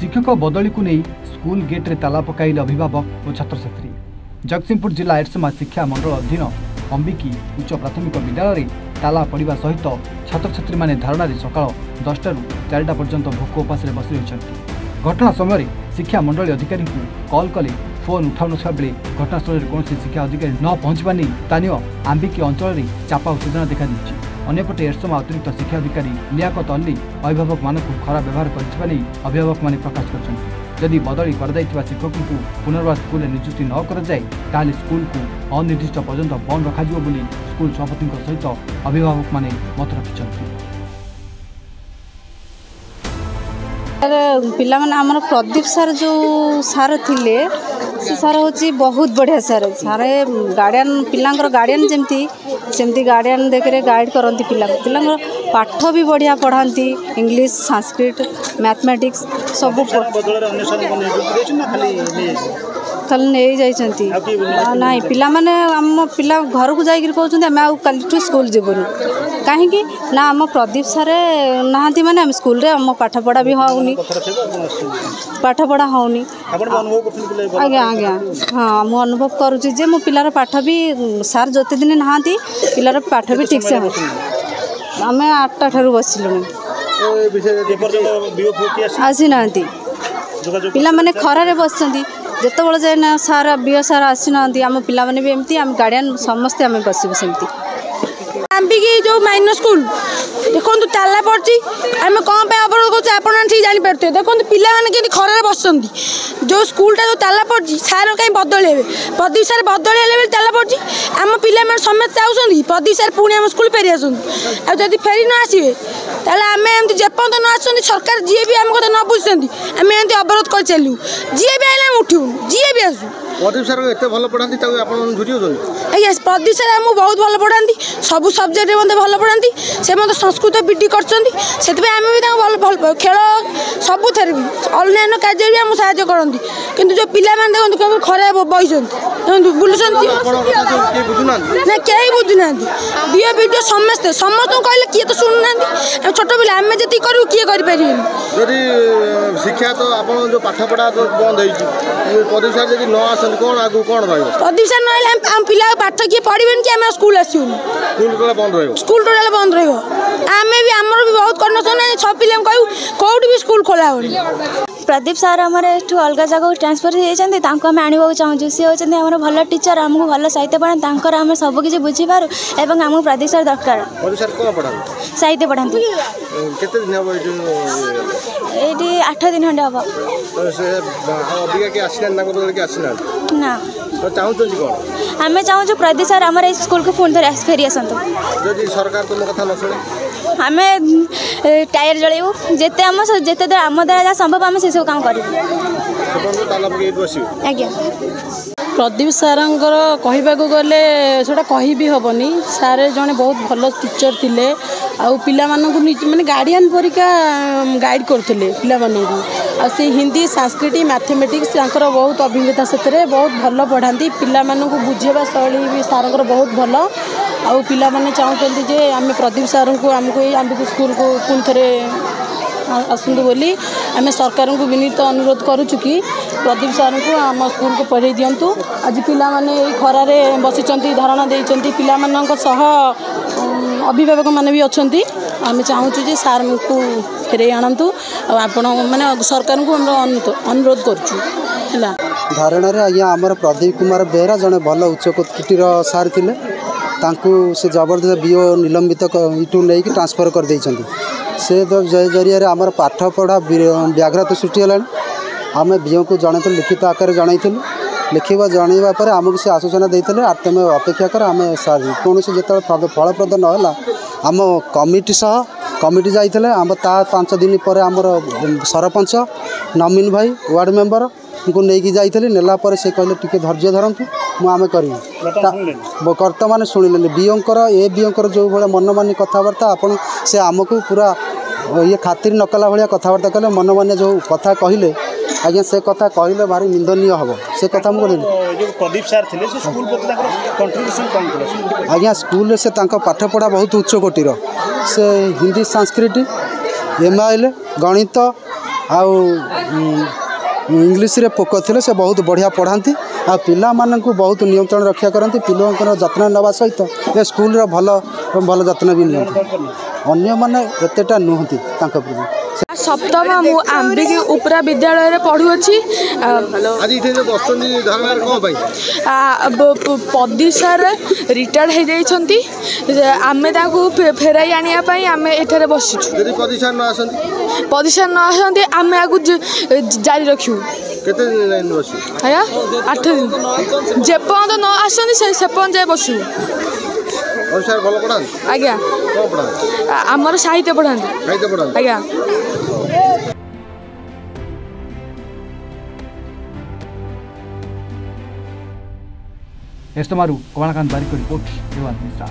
शिक्षक बदली को नहीं स्कूल गेट रे ताला पकाइले अभिभावक और छात्र छात्री। जगतसिंहपुर जिला एरसमा शिक्षा मंडल अधीन अंबिकी उच्च प्राथमिक विद्यालय ताला पड़ा सहित छात्र छात्री माने धारणा सकाल 10 ରୁ 4टा पर्यंत भोक उपास बसी रही। घटना समय शिक्षा मंडल अधिकारी को कॉल कले फोन उठाऊ ना बेले घटनास्थल में कौन शिक्षा अधिकारी न पहुंचवा नहीं स्थानीय आंबिकी अंचल में चापा उत्तेजना देखा दी। अन्यपटे एरसमा अतिरिक्त शिक्षा अधिकारी लियाकत अली अभिभावक मानक खराब व्यवहार करने अभिभावक माने प्रकाश कर बदली कर शिक्षक को पुनर्वार स्कूल नियुक्ति न कराए स्कूल को अनिर्दिष्ट पर्यंत बंद रखा स्कूल सभापति सहित अभिभावक माने मत रखिंट। पिला माने हमर प्रदीप सर जो सार थिले से सार होची बहुत बढ़िया सार सारे गार्डियन पिलांकर गार्डियन जेमती गार्डियन देखरे गाइड करंती पिलांकर पाठ भी बढ़िया पढ़ाती इंग्लिश संस्कृत मैथमेटिक्स सब खाली नहीं जाइछंती नहीं पिला माने हम पिला घर को जाई कहउछंती हम आ काली स्कूल जेबनु कहीं ना आम प्रदीप सर नहांती माने हम स्कूल रे हम पाठ पढ़ा भी होउनी पाठ पढ़ा होउनी आज्ञा आज्ञा हाँ मु अनुभव करुची जे मो पिलार पाठ भी सर जते दिन नहांती पिलार पाठ भी ठीक से हो आम 8टा ठारू बसिलुनी आसी नांती पिला माने खरा रे बसचंती जिते बड़े जाए ना सार बीओ सार आसी ना आम पिला माने भी एमती आम गार्डियन समस्ते आम बसबू सेमती आंबिकी जो माइनस स्कूल देखो ताला पड़ी आम कौन पे अवरोध कर आप ठीक जापे देखो पाने खरार बस जो स्कूलटा जो ताला पड़ी सार कहीं बदल प्रदीप सार बदल है ताला पड़ी आम पिला समस्त आउट प्रदीप सार पुणी आम स्कूल फेरी आसती फेरी न आसवे ताले आम एमती जेपर्यंत न आस सरकार जी भी आम कथा न बुझुंट आम एमती अवरोध कर चलू जी भी आए उठू जी भी आसू प्रदीप सर एत भल पढ़ाती आज्ञा प्रदीप सर आमको बहुत भल पढ़ाती सब सब्जेक्ट मत भल पढ़ाती से मत संस्कृत पीटी कर भल खेल सबू थे भी अन्य कार्य भी आमको साहय करती किंतु जो पिला देखते खराब बही बुलूँ ना कहीं बुझुना बीओ वीडियो समस्ते समस्त कहले किए तो शुणुना छोट पिला आम जी करूँ किए करें शिक्षा तो आप जो पाठ पढ़ा बंद प्रदीप सर जी न आस कौन आगु कौन प्रदीप सर ना पिला पाठ किए पढ़े कि आम स्कूल आसुन स्कूल टोटाल बंद रही भी आमर भी बहुत करना सब पिला कहूँ कौट भी स्कूल खोला हो। प्रदीप सर आमर एठू अलग जगह ट्रांसफर होती आम आने चाहूँ सी होती आम भल टीचर आमको भल साहित्य पढ़ाते आम सबकि बुझीपार और आमको प्रदीप सर दरकार साहित्य पढ़ाते ये 8 दिन खंडे हम ना आम चाहूँ प्रदीप सर आम स्कूल को पुणी थे फेरी आसतु आम टायर जलू जिते जिते आम द्वारा संभव आम से सब काम कर आज्ञा प्रदीप सारंकर कहवाक गले सेटा कही भी हेनी सार जड़े बहुत भल टीचर थिले आउ पिला माने गार्डियन परिका गाइड करते पिला से हिंदी संस्कृत मैथमेटिक्स बहुत अभिज्ञता से बहुत भल पढ़ाती पिला बुझेवा शैली भी सारंकर बहुत भल आउ पिला माने चाहते जे आम प्रदीप सार को आमको आंबिकी स्कूल को पुणी थे आसतु बोली आम सरकार को विनीत अनुरोध करुचु कि प्रदीप सार को आम स्कूल को पढ़े दिंतु आज पिला माने खरार बसी धारणा देती पिला अभिभावक माने भी अच्छा आम चाहूँ जे सार को फेरे आणतु आपण माने सरकार को अनुरोध करुचु धारणा आज्ञा आमर प्रदीप कुमार बेहरा जड़े भल उच्चकोटिर सार थिले तांकू से जबरदस्त बीओ निलंबित इटू नहीं ट्रांसफर कर देइछंती से जरिया आमर पाठ पढ़ा व्याघ्रत सृष्टि है आम बीओ को जन लिखित आकार जनईलु लिखा जनवा पर आमको से आश्वासन देते तुम अपेक्षा कर आम कौन से जो फलप्रद नहला आम कमिटी सह कमिटी जाइए आम ता 5 दिन पर आमर सरपंच नवीन भाई वार्ड मेंबर को लेकिन जाइए नेला से कहले टिके धैर्य धरतु मुझे करी कर्ता मैंने शुणिले बीओंकर ए बीओंकर जो भाई मनमानी कथबार्ता आपन से आमको पूरा ये खातिर नकला भाया कथबार्ता कले मनमानी जो कथा कहले आज्ञा से कथा कहले भारी निंदनीय हम से कथा मुझे प्रदीप सर थे स्कूल कंट्रीब्यूशन कौन आज्ञा स्कूल से पाठ पढ़ा बहुत उच्च कोटिर से हिंदी संस्कृत एमआईएल गणित आउ इंग्लीश रे पोक थे से बहुत बढ़िया पढ़ाती आ पिला माननकु बहुत नियंत्रण रक्षा करती पिलांकर जत्न नवा सहित ए स्कूल रो भल भल जत्न भी नियंती अन्य माने एतेटा नुहति तांका प्रति सप्तम मु आंबिकी उपरा विद्यालय रे पढुअछि आज इथे जो बसनी धरनार कोन भाई पदी सर रिटायर्ड हो जाइछंती आमे ताकू फेराई आनिया पई आमे एठारे बसिछु यदि पदी सर न आसंती आमे आगु जारी रखिउ केते दिन लाइन बसु आया 8 दिन जे पौंद न आसंती से पौंद जाय बसु और सर भलो पढान आज्ञा कोन पढान हमर साहित्य पढान आज्ञा एस्तमारू कमलाकांत बारिक रिपोर्ट देवान निशा।